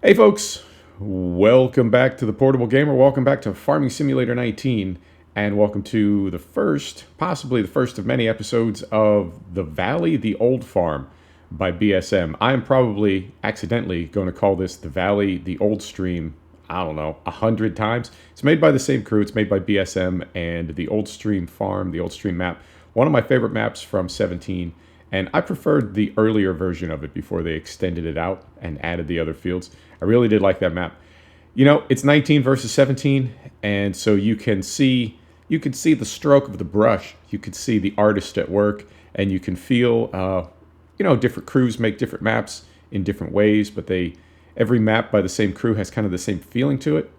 Hey folks, welcome back to the Portable Gamer. Welcome back to Farming Simulator 19, and welcome to the first, possibly the first of many episodes of The Valley, the Old Farm by BSM. I am probably accidentally going to call this The Valley, the Old Stream, I don't know, 100 times. It's made by the same crew. It's made by BSM and the Old Stream Farm, the Old Stream map. One of my favorite maps from 17. And I preferred the earlier version of it before they extended it out and added the other fields. I really did like that map. You know, it's 19 versus 17, and so you can see the stroke of the brush. You can see the artist at work, and you can feel, different crews make different maps in different ways, but every map by the same crew has kind of the same feeling to it.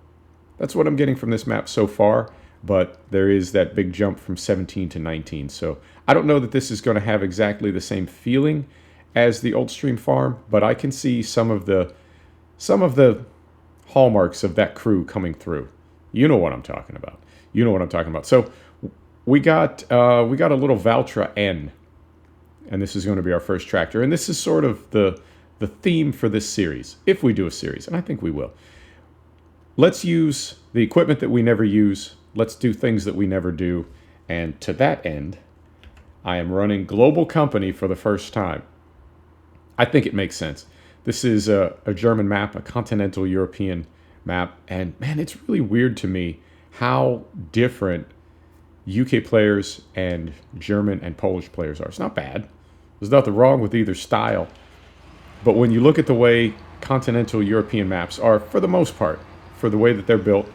That's what I'm getting from this map so far, but there is that big jump from 17 to 19. So I don't know that this is going to have exactly the same feeling as the Old Stream Farm, but I can see some of the hallmarks of that crew coming through. You know what I'm talking about. So we got a little Valtra N, and this is going to be our first tractor. And this is sort of the theme for this series, if we do a series, and I think we will. Let's use the equipment that we never use. Let's do things that we never do. And to that end, I am running Global Company for the first time. I think it makes sense. This is a German map, a continental European map. And man, it's really weird to me how different UK players and German and Polish players are. It's not bad. There's nothing wrong with either style. But when you look at the way continental European maps are, for the most part, for the way that they're built,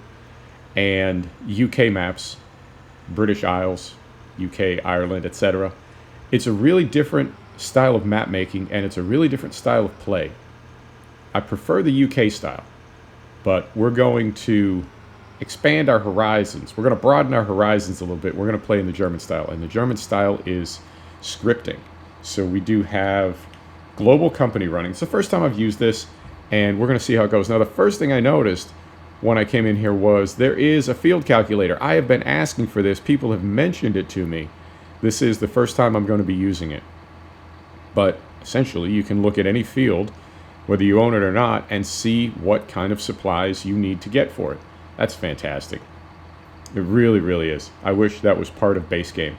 and UK maps, British Isles, UK, Ireland, etc., it's a really different style of map making, and it's a really different style of play. I prefer the UK style, but we're going to expand our horizons. We're going to broaden our horizons a little bit. We're going to play in the German style, and the German style is scripting. So we do have Global Company running. It's the first time I've used this, and we're going to see how it goes. Now, the first thing I noticed when I came in here was there is a field calculator. I have been asking for this. People have mentioned it to me. This is the first time I'm going to be using it. But essentially, you can look at any field, whether you own it or not, and see what kind of supplies you need to get for it. That's fantastic. It really, really is. I wish that was part of base game.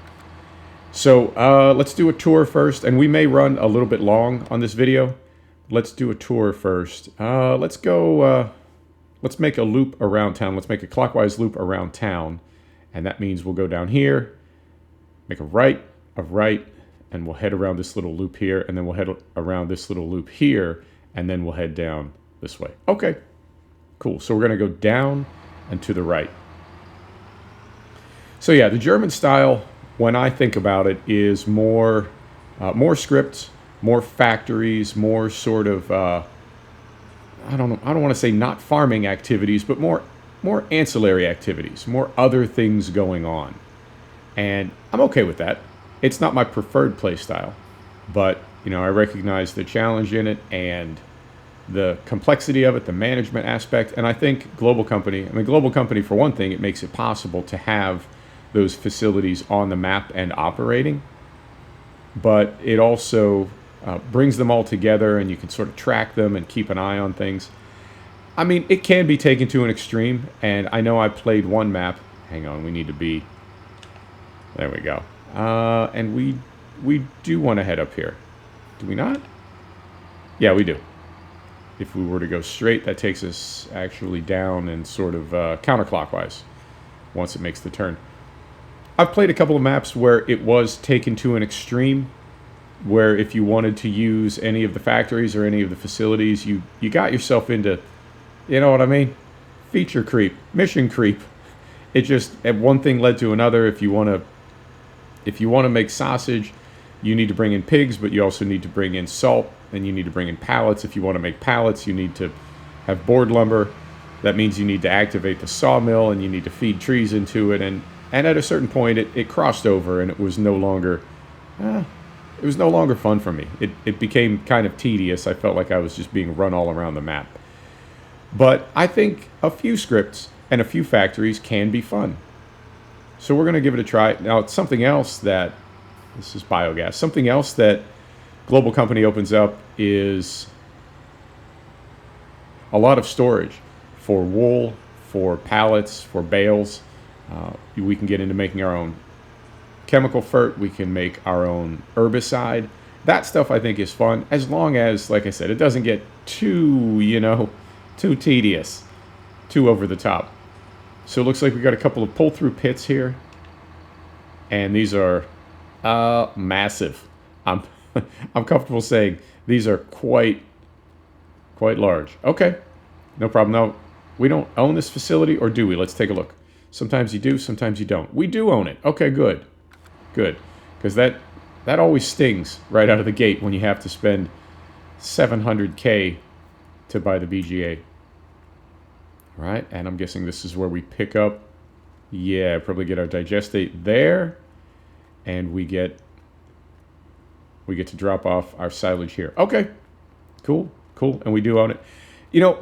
So let's do a tour first, and we may run a little bit long on this video. Let's do a tour first. Let's go... Let's make a loop around town. Let's make a clockwise loop around town. And that means we'll go down here, make a right, and we'll head around this little loop here, and then we'll head around this little loop here, and then we'll head down this way. Okay, cool. So we're going to go down and to the right. So yeah, the German style, when I think about it, is more scripts, more factories, more sort of... I don't want to say not farming activities, but more ancillary activities, more other things going on. And I'm okay with that. It's not my preferred play style, but I recognize the challenge in it and the complexity of it, the management aspect. And I think Global Company for one thing, it makes it possible to have those facilities on the map and operating, but it also brings them all together, and you can sort of track them and keep an eye on things. I mean, it can be taken to an extreme, and I know I played one map. Hang on, we need to be... There we go. And we do want to head up here. Do we not? Yeah, we do. If we were to go straight, that takes us actually down and sort of counterclockwise once it makes the turn. I've played a couple of maps where it was taken to an extreme, where if you wanted to use any of the factories or any of the facilities, you got yourself into, you know what I mean? Feature creep, mission creep. It just, one thing led to another. If you want to make sausage, you need to bring in pigs, but you also need to bring in salt, and you need to bring in pallets. If you want to make pallets, you need to have board lumber. That means you need to activate the sawmill, and you need to feed trees into it. And at a certain point, it crossed over, and it was no longer... It was no longer fun for me. It became kind of tedious. I felt like I was just being run all around the map. But I think a few scripts and a few factories can be fun. So we're going to give it a try. Now, it's something else that... This is biogas. Something else that Global Company opens up is a lot of storage for wool, for pallets, for bales. We can get into making our own chemical fert. We can make our own herbicide. That stuff I think is fun, as long as, like I said, it doesn't get too, too tedious, too over the top. So it looks like we got a couple of pull-through pits here. And these are massive. I'm comfortable saying these are quite large. Okay, no problem. Now, we don't own this facility, or do we? Let's take a look. Sometimes you do, sometimes you don't. We do own it. Okay, good. Good. Because that always stings right out of the gate when you have to spend $700K to buy the BGA. All right, and I'm guessing this is where we pick up. Yeah, probably get our digestate there. And we get to drop off our silage here. Okay, cool. And we do own it.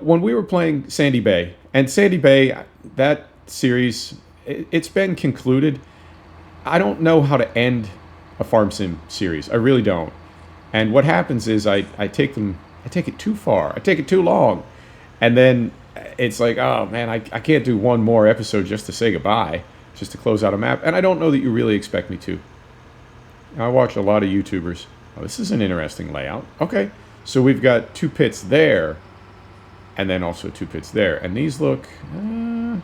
When we were playing Sandy Bay, and Sandy Bay, that series, it's been concluded. I don't know how to end a farm sim series. I really don't. And what happens is I take it too far. I take it too long. And then it's like, oh man, I can't do one more episode just to say goodbye, just to close out a map. And I don't know that you really expect me to. I watch a lot of YouTubers. Oh, this is an interesting layout. Okay, so we've got 2 pits there, and then also 2 pits there. And these look, no,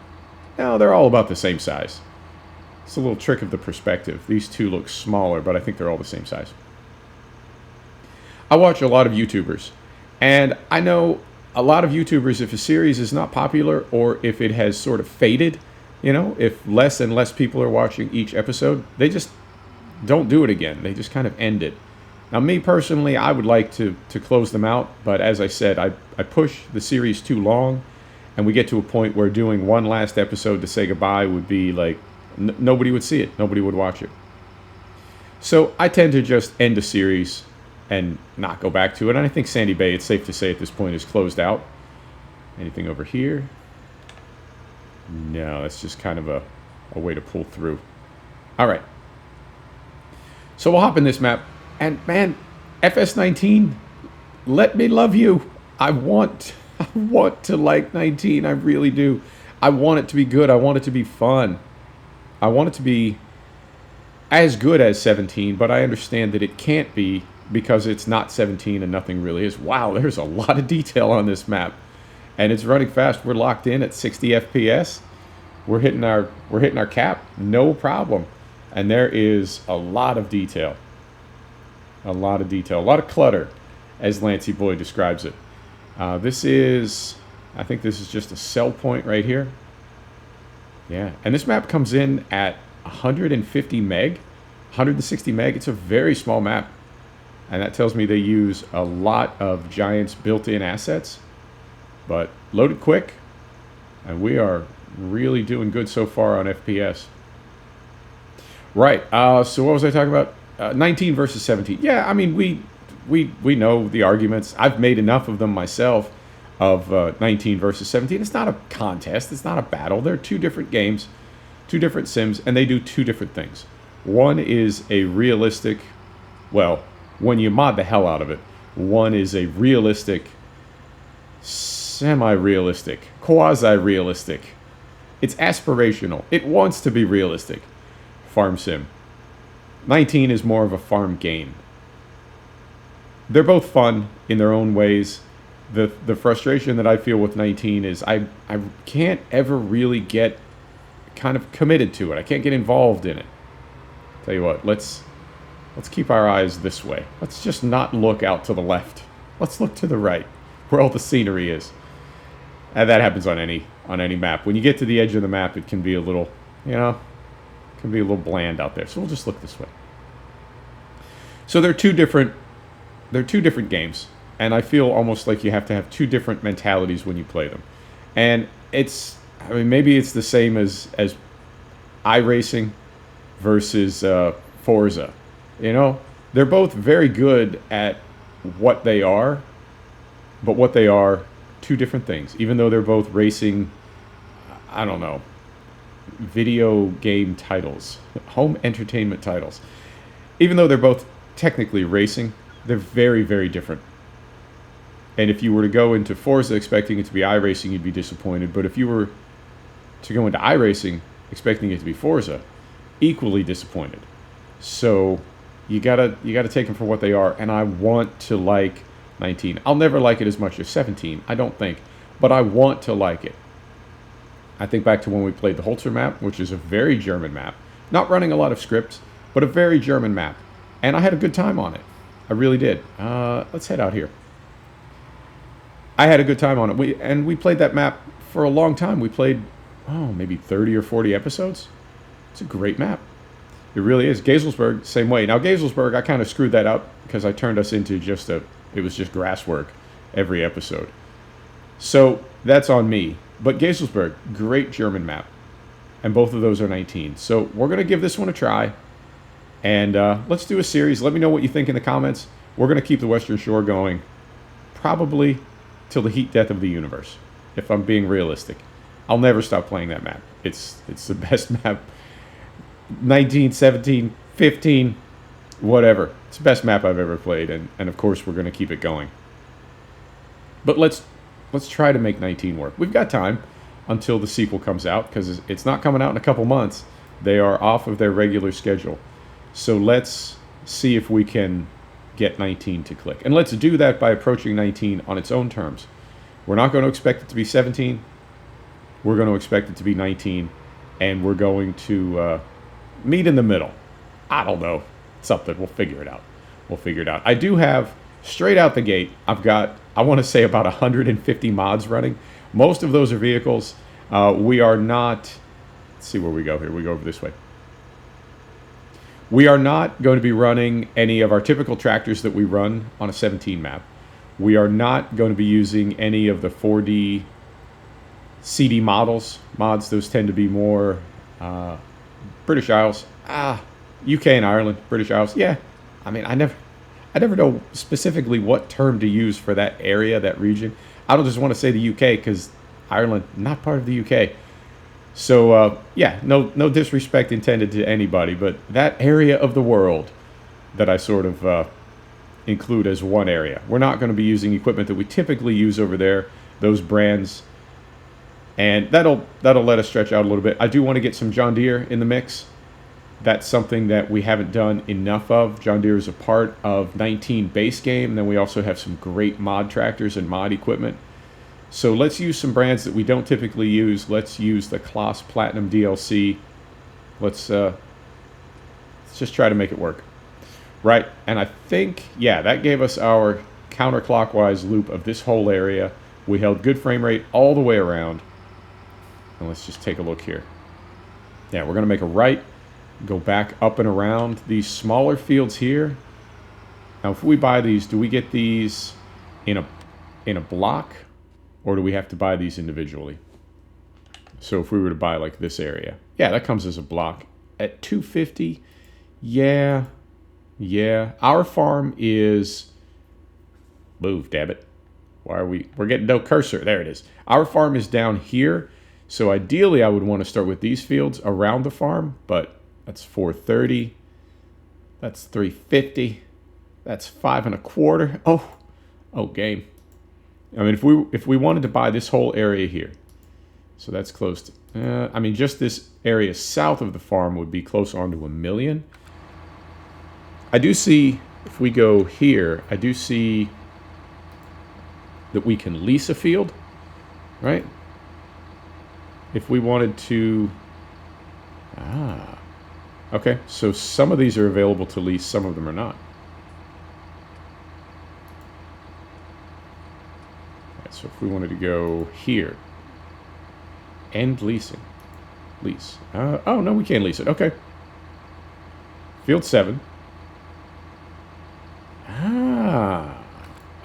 they're all about the same size. It's a little trick of the perspective. These 2 look smaller, but I think they're all the same size. I watch a lot of YouTubers, and I know a lot of YouTubers, if a series is not popular or if it has sort of faded, if less and less people are watching each episode, they just don't do it again. They just kind of end it. Now, me personally, I would like to close them out, but as I said, I push the series too long, and we get to a point where doing one last episode to say goodbye would be like, nobody would see it. Nobody would watch it. So I tend to just end a series and not go back to it. And I think Sandy Bay, it's safe to say at this point, is closed out. Anything over here? No, that's just kind of a way to pull through. All right. So we'll hop in this map. And man, FS19, let me love you. I want to like 19. I really do. I want it to be good. I want it to be fun. I want it to be as good as 17, but I understand that it can't be because it's not 17 and nothing really is. Wow, there's a lot of detail on this map. And it's running fast. We're locked in at 60 FPS. We're hitting our cap, no problem. And there is a lot of detail. A lot of clutter, as Lancey Boy describes it. I think this is just a sell point right here. Yeah, and this map comes in at 150 meg, 160 meg. It's a very small map. And that tells me they use a lot of Giant's built-in assets, but loaded quick. And we are really doing good so far on FPS. Right, so what was I talking about? 19 versus 17. Yeah, I mean, we know the arguments. I've made enough of them myself of 19 versus 17. It's not a contest. It's not a battle. They're 2 different games, 2 different sims, and they do 2 different things. One is a realistic, well, when you mod the hell out of it, one is a realistic, semi-realistic, quasi-realistic. It's aspirational. It wants to be realistic. Farm sim. 19 is more of a farm game. They're both fun in their own ways. The frustration that I feel with 19 is I can't ever really get kind of committed to it. I can't get involved in it. Tell you what, let's keep our eyes this way. Let's just not look out to the left. Let's look to the right, where all the scenery is. And that happens on any map. When you get to the edge of the map, it can be a little, can be a little bland out there. So we'll just look this way. So they're two different games, and I feel almost like you have to have 2 different mentalities when you play them. And maybe it's the same as iRacing versus Forza. They're both very good at what they are, but what they are, 2 different things. Even though they're both racing, I don't know, video game titles, home entertainment titles. Even though they're both technically racing, they're very, very different. And if you were to go into Forza expecting it to be iRacing, you'd be disappointed. But if you were to go into iRacing expecting it to be Forza, equally disappointed. So you gotta take them for what they are. And I want to like 19. I'll never like it as much as 17, I don't think. But I want to like it. I think back to when we played the Holzer map, which is a very German map. Not running a lot of scripts, but a very German map. And I had a good time on it. I really did. Let's head out here. I had a good time on it. We played that map for a long time. We played, maybe 30 or 40 episodes. It's a great map. It really is. Galesburg, same way. Now, Galesburg, I kind of screwed that up because I turned us into it was just grass work every episode. So that's on me. But Galesburg, great German map. And both of those are 19. So we're going to give this one a try. And let's do a series. Let me know what you think in the comments. We're going to keep the Western Shore going probably till the heat death of the universe, if I'm being realistic. I'll never stop playing that map. It's the best map. 19, 17, 15, whatever. It's the best map I've ever played. And of course, we're going to keep it going. But let's try to make 19 work. We've got time until the sequel comes out, because it's not coming out in a couple months. They are off of their regular schedule. So let's see if we can get 19 to click. And let's do that by approaching 19 on its own terms. We're not going to expect it to be 17. We're going to expect it to be 19. And we're going to meet in the middle. I don't know. Something. We'll figure it out. We'll figure it out. I do have, straight out the gate, I've got, I want to say, about 150 mods running. Most of those are vehicles. We are not, let's see where we go here. We go over this way. We are not going to be running any of our typical tractors that we run on a 17 map. We are not going to be using any of the 4D CD mods. Those tend to be more British Isles. UK and Ireland. British Isles. Yeah. I mean, I never know specifically what term to use for that area, that region. I don't just want to say the UK because Ireland, not part of the UK. So, yeah, no disrespect intended to anybody, but that area of the world that I sort of include as one area. We're not going to be using equipment that we typically use over there, those brands, and that'll let us stretch out a little bit. I do want to get some John Deere in the mix. That's something that we haven't done enough of. John Deere is a part of 19 base game, and then we also have some great mod tractors and mod equipment. So let's use some brands that we don't typically use. Let's use the Class Platinum DLC. Let's just try to make it work. Right, and I think, yeah, that gave us our counterclockwise loop of this whole area. We held good frame rate all the way around. And let's just take a look here. Yeah, we're going to make a right, go back up and around these smaller fields here. Now, if we buy these, do we get these in a block? Or do we have to buy these individually? So if we were to buy like this area, yeah, that comes as a block at 250. Yeah. Our farm is, move, damn it. Why are we're getting no cursor. There it is. Our farm is down here. So ideally I would want to start with these fields around the farm, but that's 430. That's 350. That's 5 1/4. Oh, game. I mean, if we wanted to buy this whole area here, so that's close to, I mean, just this area south of the farm would be close on to 1 million. I do see, if we go here, I do see that we can lease a field, right? If we wanted to, okay, so some of these are available to lease, some of them are not. So if we wanted to go here, end leasing, lease. Oh, no, we can't lease it. Okay. Field 7.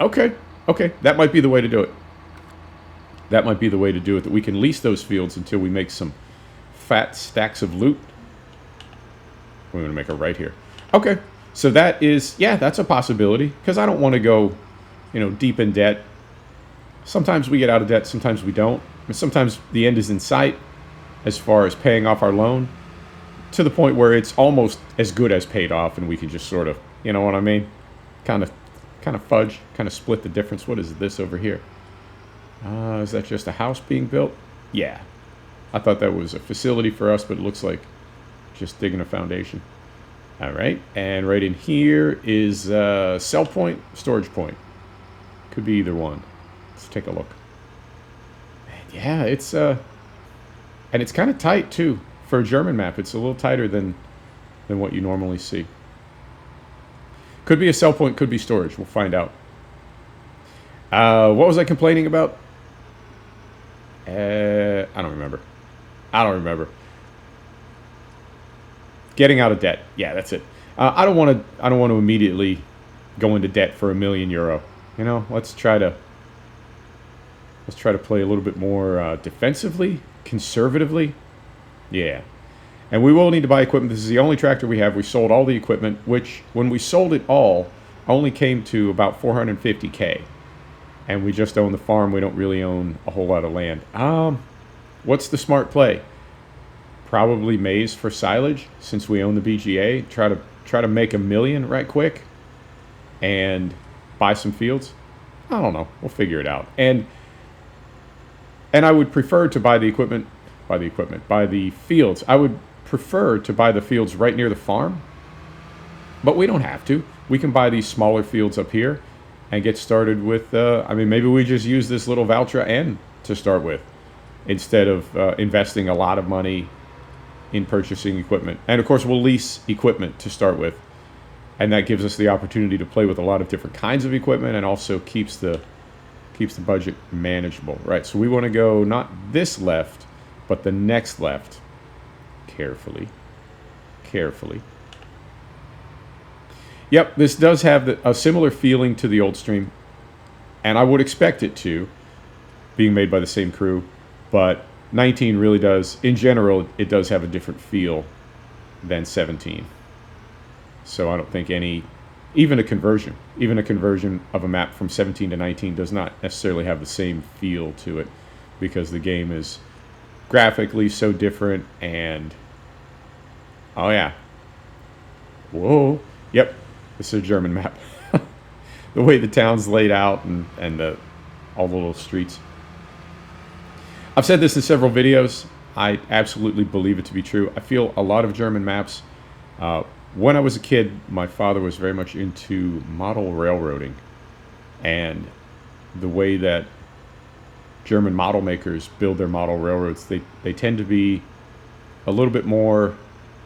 Okay. That might be the way to do it. That we can lease those fields until we make some fat stacks of loot. We're going to make a right here. Okay. So that is, yeah, that's a possibility, because I don't want to go, deep in debt. Sometimes we get out of debt, sometimes we don't. And sometimes the end is in sight as far as paying off our loan, to the point where it's almost as good as paid off, and we can just sort of, you know what I mean? Kind of kind of fudge, kind of split the difference. What is this over here? Is that just a house being built? Yeah. I thought that was a facility for us, but it looks like just digging a foundation. All right. And right in here is sell point, storage point. Could be either one. Let's take a look. And yeah, it's and it's kind of tight too for a German map. It's a little tighter than what you normally see. Could be a sell point, could be storage. We'll find out. What was I complaining about? I don't remember. Getting out of debt. Yeah, that's it. I don't want to immediately go into debt for €1,000,000. You know, let's try to play a little bit more defensively, conservatively. Yeah. And we will need to buy equipment. This is the only tractor we have. We sold all the equipment, which when we sold it all, only came to about $450K. And we just own the farm. We don't really own a whole lot of land. What's the smart play? Probably maize for silage, since we own the BGA. Try to make $1 million right quick and buy some fields. I don't know. We'll figure it out. And I would prefer to buy the fields. I would prefer to buy the fields right near the farm, but we don't have to. We can buy these smaller fields up here and get started with, maybe we just use this little Valtra N to start with instead of investing a lot of money in purchasing equipment. And of course, we'll lease equipment to start with, and that gives us the opportunity to play with a lot of different kinds of equipment and also keeps the budget manageable, right? So we want to go not this left, but the next left. Carefully. Yep, this does have a similar feeling to the old stream, and I would expect it to, being made by the same crew, but 19 really does, in general, it does have a different feel than 17. So I don't think even a conversion of a map from 17 to 19 does not necessarily have the same feel to it, because the game is graphically so different. And oh yeah, whoa, yep, this is a German map. The way the town's laid out and all the little streets. I've said this in several videos. I absolutely believe it to be true. I feel a lot of German maps. When I was a kid, my father was very much into model railroading, and the way that German model makers build their model railroads, they tend to be a little bit more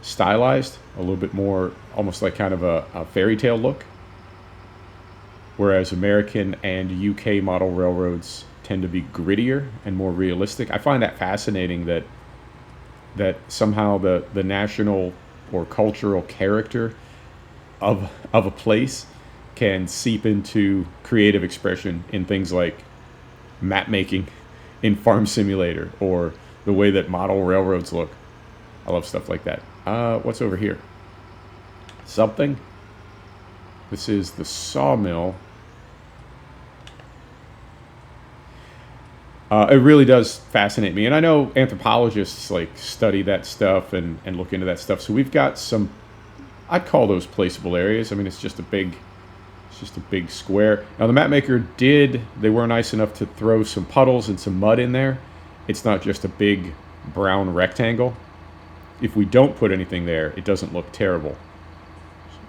stylized, a little bit more almost like kind of a fairy tale look, whereas American and UK model railroads tend to be grittier and more realistic. I find that fascinating that somehow the national or cultural character of a place can seep into creative expression in things like map making in Farm Simulator, or the way that model railroads look. I love stuff like that. What's over here? Something. This is the sawmill. It really does fascinate me, and I know anthropologists like study that stuff and look into that stuff. So we've got some, I'd call those placeable areas. I mean, it's just a big square. Now the map maker they were nice enough to throw some puddles and some mud in there. It's not just a big brown rectangle. If we don't put anything there, it doesn't look terrible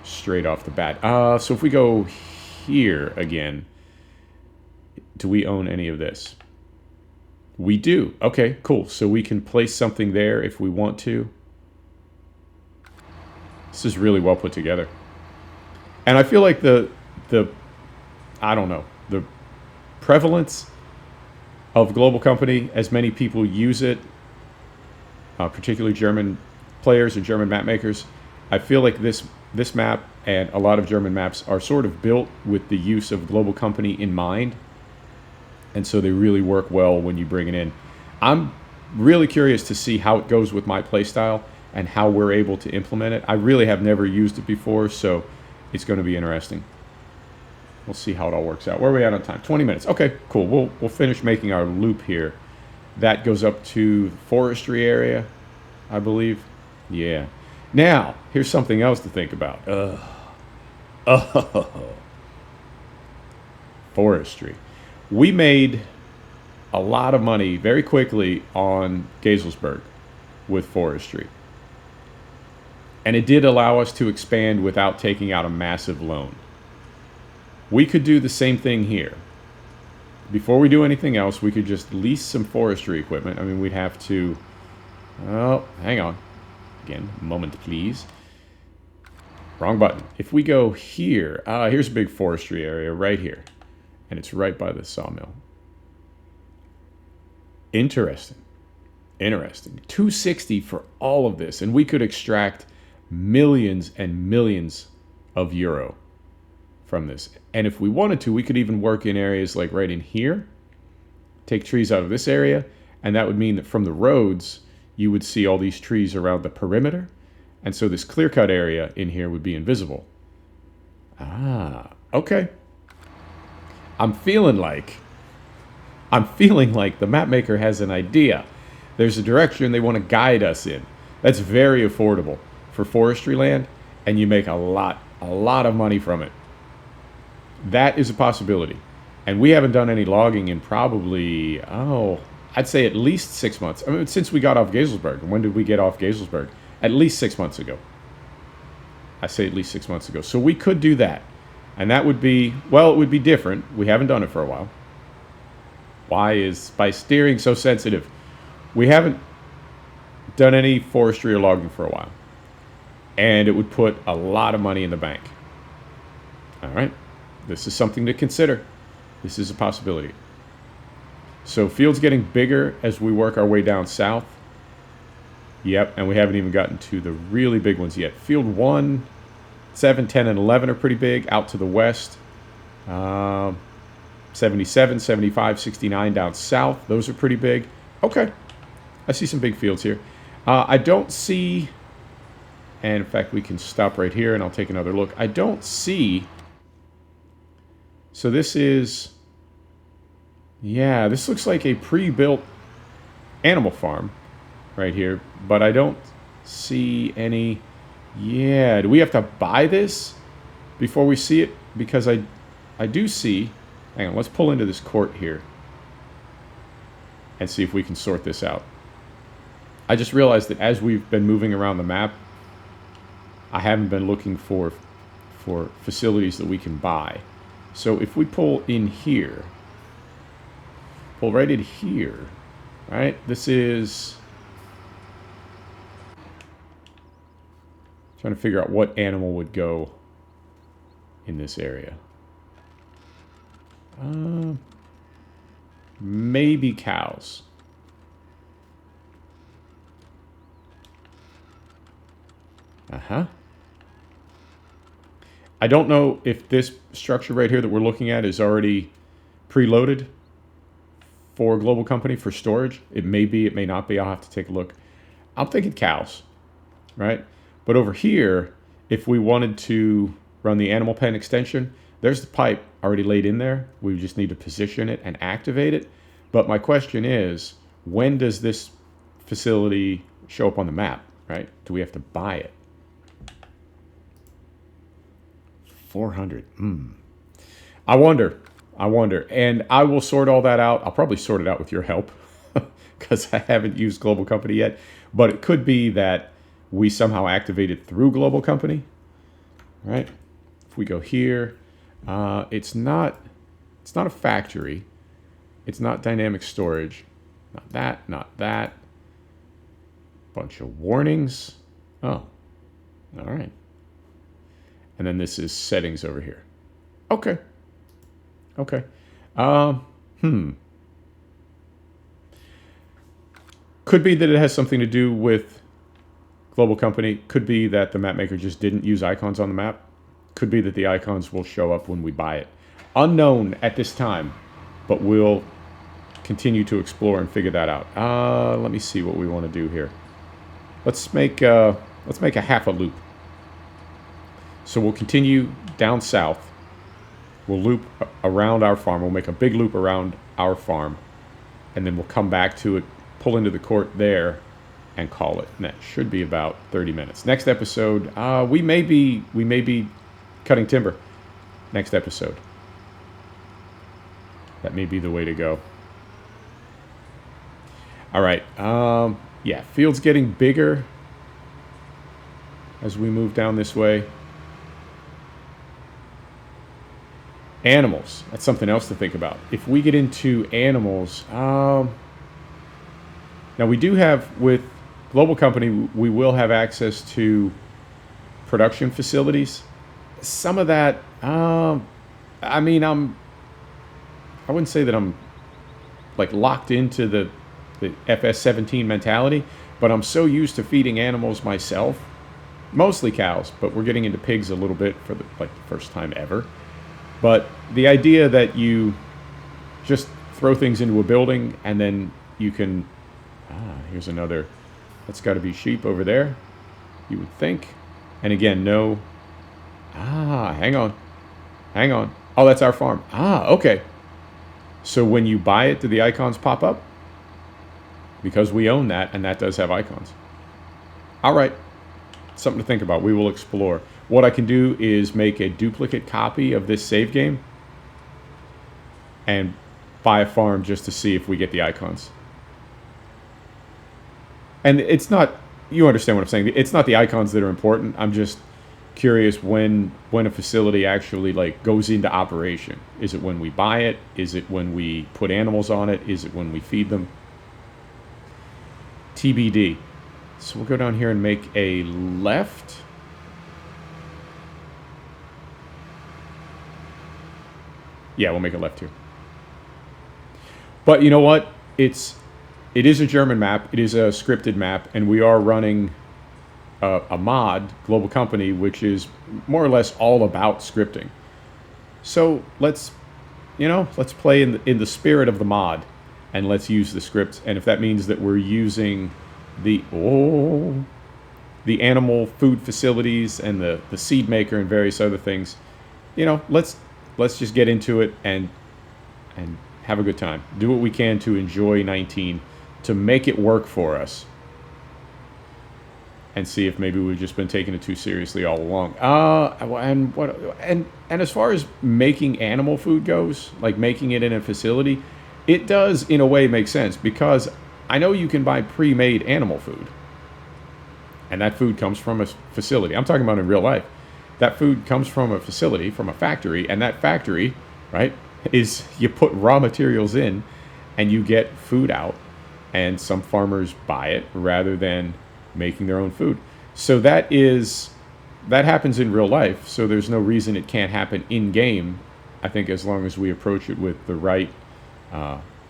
straight off the bat. So if we go here again, do we own any of this? We do. Okay, cool. So we can place something there if we want to. This is really well put together. And I feel like the prevalence of Global Company, as many people use it, particularly German players and German map makers, I feel like this map and a lot of German maps are sort of built with the use of Global Company in mind. And so they really work well when you bring it in. I'm really curious to see how it goes with my playstyle and how we're able to implement it. I really have never used it before, so it's going to be interesting. We'll see how it all works out. Where are we at on time? 20 minutes. Okay, cool. We'll finish making our loop here. That goes up to the forestry area, I believe. Yeah. Now, here's something else to think about. Forestry. We made a lot of money very quickly on Galesburg with Forestry. And it did allow us to expand without taking out a massive loan. We could do the same thing here. Before we do anything else, we could just lease some forestry equipment. I mean, we'd have to... Oh, hang on. Again, a moment, please. Wrong button. If we go here... here's a big forestry area right here. And it's right by the sawmill. Interesting. Interesting. 260 for all of this. And we could extract millions and millions of euro from this. And if we wanted to, we could even work in areas like right in here, take trees out of this area, and that would mean that from the roads, you would see all these trees around the perimeter, and so this clear-cut area in here would be invisible. Ah, okay. I'm feeling like the map maker has an idea. There's a direction they want to guide us in. That's very affordable for forestry land, and you make a lot of money from it. That is a possibility. And we haven't done any logging in probably, I'd say at least 6 months. I mean, since we got off Galesburg. When did we get off Galesburg? At least 6 months ago. I say at least 6 months ago. So we could do that. And that would be, well, it would be different. We haven't done it for a while. Why is by steering so sensitive? We haven't done any forestry or logging for a while. And it would put a lot of money in the bank. All right. This is something to consider. This is a possibility. So field's getting bigger as we work our way down south. Yep, and we haven't even gotten to the really big ones yet. Field 1, 7, 10, and 11 are pretty big. Out to the west. 77, 75, 69 down south. Those are pretty big. Okay. I see some big fields here. I don't see... And in fact, we can stop right here and I'll take another look. I don't see... So this is... Yeah, this looks like a pre-built animal farm right here. But I don't see any... Yeah, do we have to buy this before we see it? Because I do see... Hang on, let's pull into this court here and see if we can sort this out. I just realized that as we've been moving around the map, I haven't been looking for facilities that we can buy. So if we pull in here, pull right in here, right? This is... Trying to figure out what animal would go in this area. Maybe cows. I don't know if this structure right here that we're looking at is already preloaded for a global company for storage. It may be, it may not be. I'll have to take a look. I'm thinking cows, right? But over here, if we wanted to run the animal pen extension, there's the pipe already laid in there. We just need to position it and activate it. But my question is, when does this facility show up on the map, right? Do we have to buy it? 400. I wonder. And I will sort all that out. I'll probably sort it out with your help because I haven't used Global Company yet. But it could be that we somehow activate it through Global Company, right? If we go here, it's not a factory. It's not dynamic storage. Not that, not that. Bunch of warnings. Oh, all right. And then this is settings over here. Okay. Okay. Could be that it has something to do with Global Company. Could be that the map maker just didn't use icons on the map. Could be that the icons will show up when we buy it. Unknown at this time, but we'll continue to explore and figure that out. Let me see what we want to do here. Let's make a half a loop. So we'll continue down south. We'll loop around our farm. We'll make a big loop around our farm. And then we'll come back to it, pull into the court there, and call it. And that should be about 30 minutes. Next episode, we may be cutting timber. Next episode. That may be the way to go. All right. Yeah, field's getting bigger as we move down this way. Animals. That's something else to think about. If we get into animals, now we do have, with Global Company, we will have access to production facilities. Some of that, I mean, I wouldn't say that I'm like locked into the FS17 mentality, but I'm so used to feeding animals myself, mostly cows, but we're getting into pigs a little bit for the first time ever. But the idea that you just throw things into a building and then you can, here's another, that's got to be sheep over there, you would think. And again, no, hang on. Oh, that's our farm. Okay. So when you buy it, do the icons pop up? Because we own that, and that does have icons. All right. Something to think about. We will explore. What I can do is make a duplicate copy of this save game and buy a farm just to see if we get the icons. And it's not, you understand what I'm saying. It's not the icons that are important. I'm just curious when a facility actually like goes into operation. Is it when we buy it? Is it when we put animals on it? Is it when we feed them? TBD. So we'll go down here and make a left. Yeah, we'll make a left here. But you know what? It is a German map. It is a scripted map, and we are running a mod, Global Company, which is more or less all about scripting. So let's play in the spirit of the mod, and let's use the script. And if that means that we're using the animal food facilities and the seed maker and various other things, let's just get into it and have a good time. Do what we can to enjoy 19, to make it work for us, and see if maybe we've just been taking it too seriously all along. And as far as making animal food goes, like making it in a facility, it does in a way make sense, because I know you can buy pre-made animal food, and that food comes from a facility. I'm talking about in real life. That food comes from a facility, from a factory, and that factory, right, is you put raw materials in and you get food out, and some farmers buy it rather than making their own food. So that happens in real life, so there's no reason it can't happen in game, I think, as long as we approach it with the right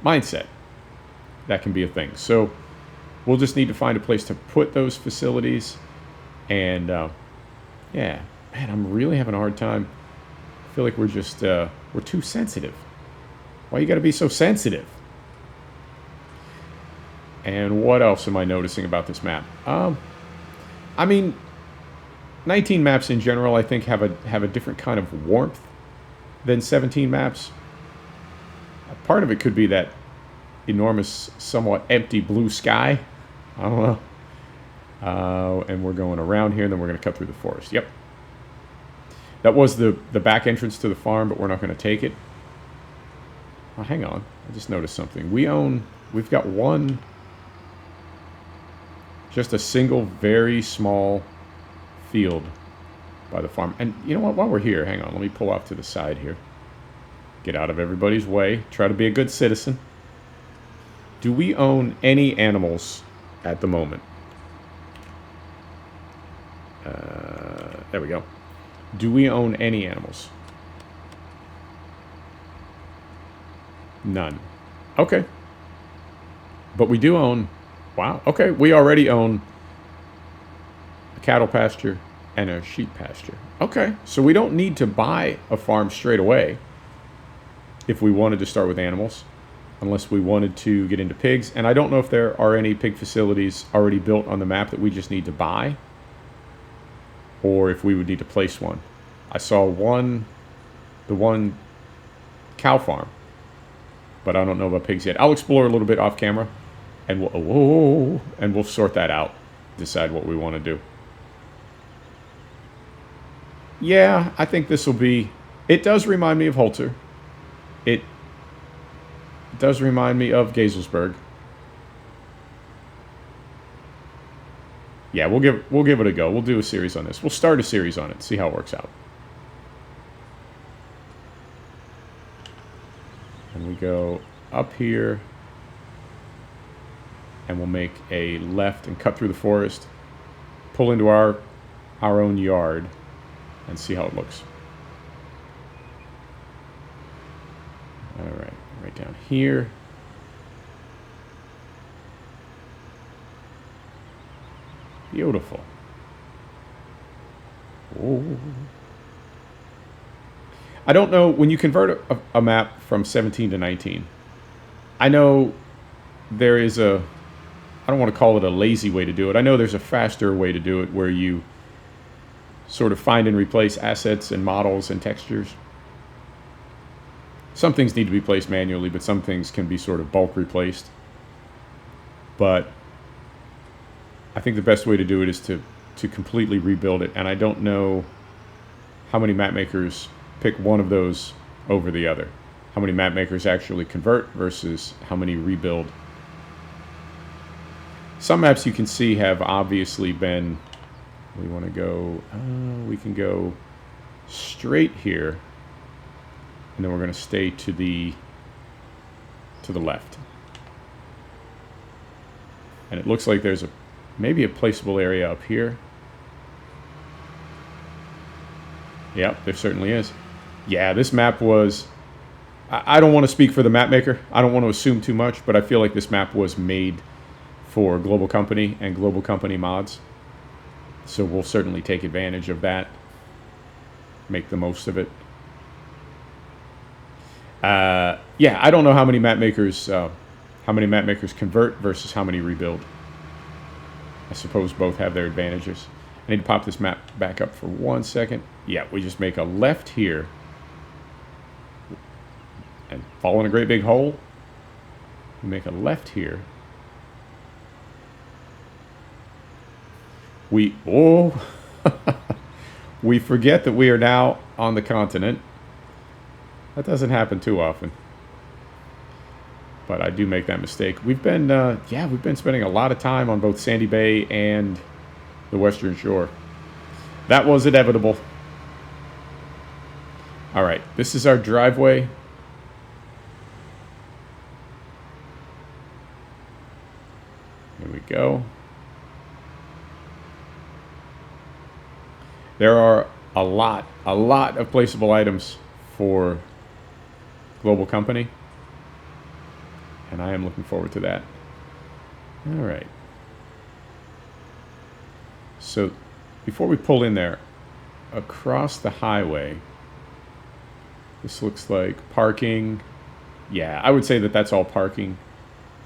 mindset. That can be a thing. So we'll just need to find a place to put those facilities. And yeah, man, I'm really having a hard time. I feel like we're just we're too sensitive. Why you got to be so sensitive? And what else am I noticing about this map? I mean, 19 maps in general, I think, have a different kind of warmth than 17 maps. Part of it could be that enormous, somewhat empty blue sky. I don't know. And we're going around here, and then we're going to cut through the forest. Yep. That was the back entrance to the farm, but we're not going to take it. Oh, hang on. I just noticed something. We've got one, just a single, very small field by the farm. And you know what? While we're here, hang on. Let me pull off to the side here. Get out of everybody's way. Try to be a good citizen. Do we own any animals at the moment? There we go. Do we own any animals? None. Okay. But we do own... Wow. Okay. We already own a cattle pasture and a sheep pasture. Okay. So we don't need to buy a farm straight away if we wanted to start with animals, unless we wanted to get into pigs. And I don't know if there are any pig facilities already built on the map that we just need to buy, or if we would need to place one. I saw the one cow farm, but I don't know about pigs yet. I'll explore a little bit off camera, and we'll sort that out, decide what we want to do. Yeah, I think this will be... It does remind me of Holter. It does remind me of Galesburg. Yeah, we'll give it a go. We'll do a series on this. We'll start a series on it, see how it works out. And we go up here, and we'll make a left and cut through the forest, pull into our own yard, and see how it looks. All right, right down here. Beautiful. Ooh. I don't know, when you convert a map from 17 to 19, I know there is a, I don't want to call it a lazy way to do it. I know there's a faster way to do it where you sort of find and replace assets and models and textures. Some things need to be placed manually, but some things can be sort of bulk replaced. But I think the best way to do it is to completely rebuild it. And I don't know how many map makers pick one of those over the other. How many map makers actually convert versus how many rebuild. Some maps you can see have obviously been, we want to go, we can go straight here, and then we're going to stay to the left. And it looks like there's maybe a placeable area up here. Yep, there certainly is. Yeah, this map was, I don't want to speak for the map maker. I don't want to assume too much, but I feel like this map was made for Global Company and Global Company mods. So we'll certainly take advantage of that. Make the most of it. Yeah, I don't know how many map makers convert versus how many rebuild. I suppose both have their advantages. I need to pop this map back up for 1 second. Yeah, we just make a left here and fall in a great big hole. We make a left here. We forget that we are now on the continent. That doesn't happen too often. But I do make that mistake. We've been spending a lot of time on both Sandy Bay and the Western Shore. That was inevitable. All right, this is our driveway. Here we go. There are a lot of placeable items for Global Company. And I am looking forward to that. All right. So before we pull in there, across the highway, this looks like parking. Yeah, I would say that that's all parking.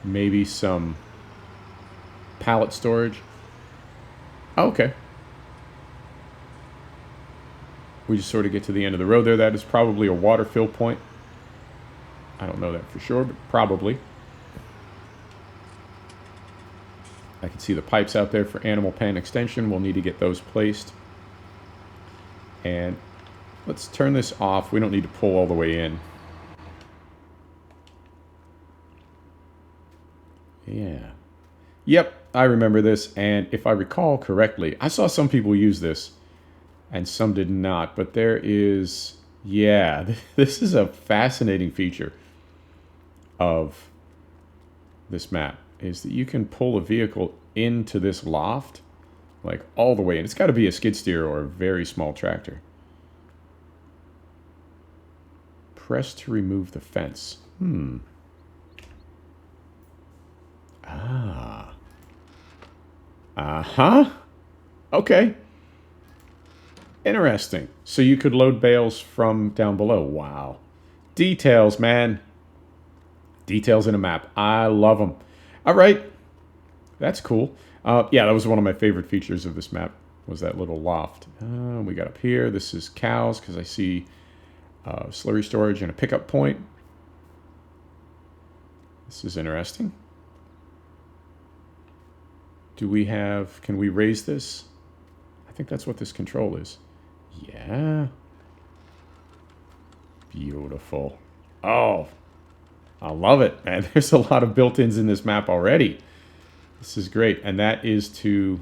Maybe some pallet storage. Oh, okay. We just sort of get to the end of the road there. That is probably a water fill point. I don't know that for sure, but probably. I can see the pipes out there for animal pen extension. We'll need to get those placed. And let's turn this off. We don't need to pull all the way in. Yeah. Yep, I remember this. And if I recall correctly, I saw some people use this and some did not. But there is, yeah, this is a fascinating feature of this map, is that you can pull a vehicle into this loft, like all the way in. It's got to be a skid steer or a very small tractor. Press to remove the fence. Ah. Uh-huh. Okay. Interesting. So you could load bales from down below. Wow. Details, man. Details in a map. I love them. All right. That's cool. Yeah, that was one of my favorite features of this map, was that little loft. We got up here. This is cows, because I see slurry storage and a pickup point. This is interesting. Do we have, can we raise this? I think that's what this control is. Yeah. Beautiful. Oh, I love it, man. There's a lot of built-ins in this map already. This is great. And that is to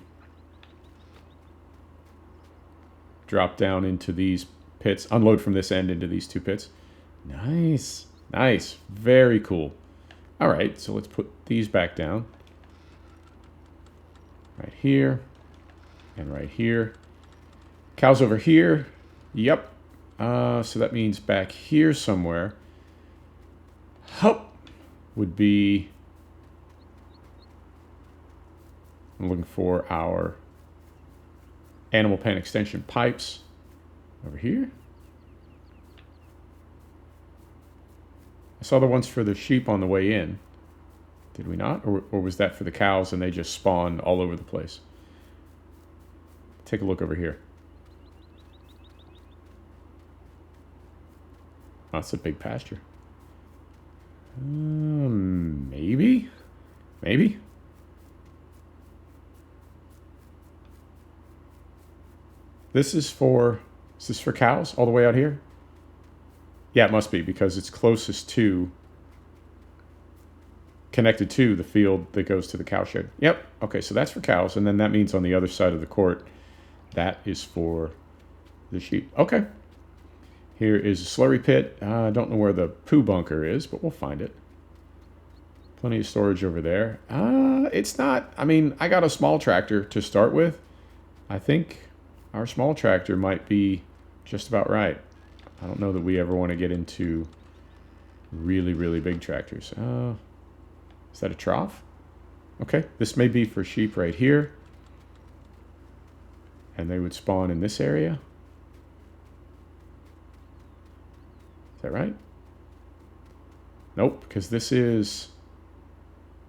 drop down into these pits, unload from this end into these two pits. Nice. Nice. Very cool. All right, so let's put these back down. Right here. And right here. Cows over here. Yep. So that means back here somewhere. Hup would be... I'm looking for our animal pen extension pipes over here. I saw the ones for the sheep on the way in. Did we not? Or was that for the cows and they just spawned all over the place? Take a look over here. Oh, that's a big pasture. Maybe? Maybe? Is this for cows all the way out here? Yeah, it must be because it's closest to, connected to the field that goes to the cow shed. Yep. Okay, so that's for cows. And then that means on the other side of the court, that is for the sheep. Okay. Here is a slurry pit. I don't know where the poo bunker is, but we'll find it. Plenty of storage over there. It's not, I mean, I got a small tractor to start with. I think our small tractor might be just about right. I don't know that we ever want to get into really, really big tractors. Is that a trough? Okay, this may be for sheep right here. And they would spawn in this area. Is that right? Nope, because this is...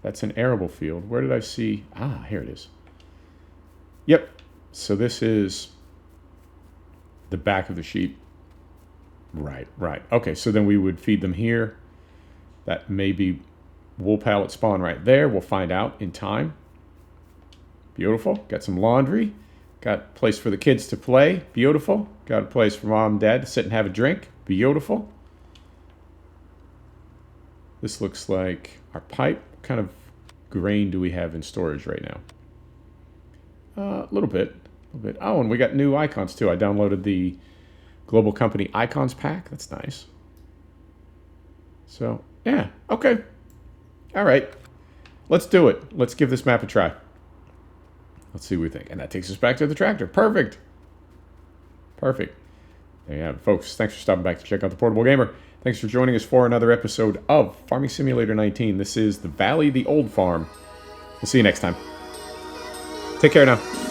That's an arable field. Where did I see... Ah, here it is. Yep. So this is the back of the sheep. Right, right. Okay, so then we would feed them here. That may be wool pallet spawn right there. We'll find out in time. Beautiful. Got some laundry. Got a place for the kids to play. Beautiful. Got a place for mom and dad to sit and have a drink. Beautiful. This looks like our pipe. What kind of grain do we have in storage right now? A little bit. Oh, and we got new icons too. I downloaded the Global Company Icons pack. That's nice. So, yeah. Okay. All right. Let's do it. Let's give this map a try. Let's see what we think. And that takes us back to the tractor. Perfect. Perfect. There you have it, folks. Thanks for stopping back to check out the Portable Gamer. Thanks for joining us for another episode of Farming Simulator 19. This is the Valley, the Old Farm. We'll see you next time. Take care now.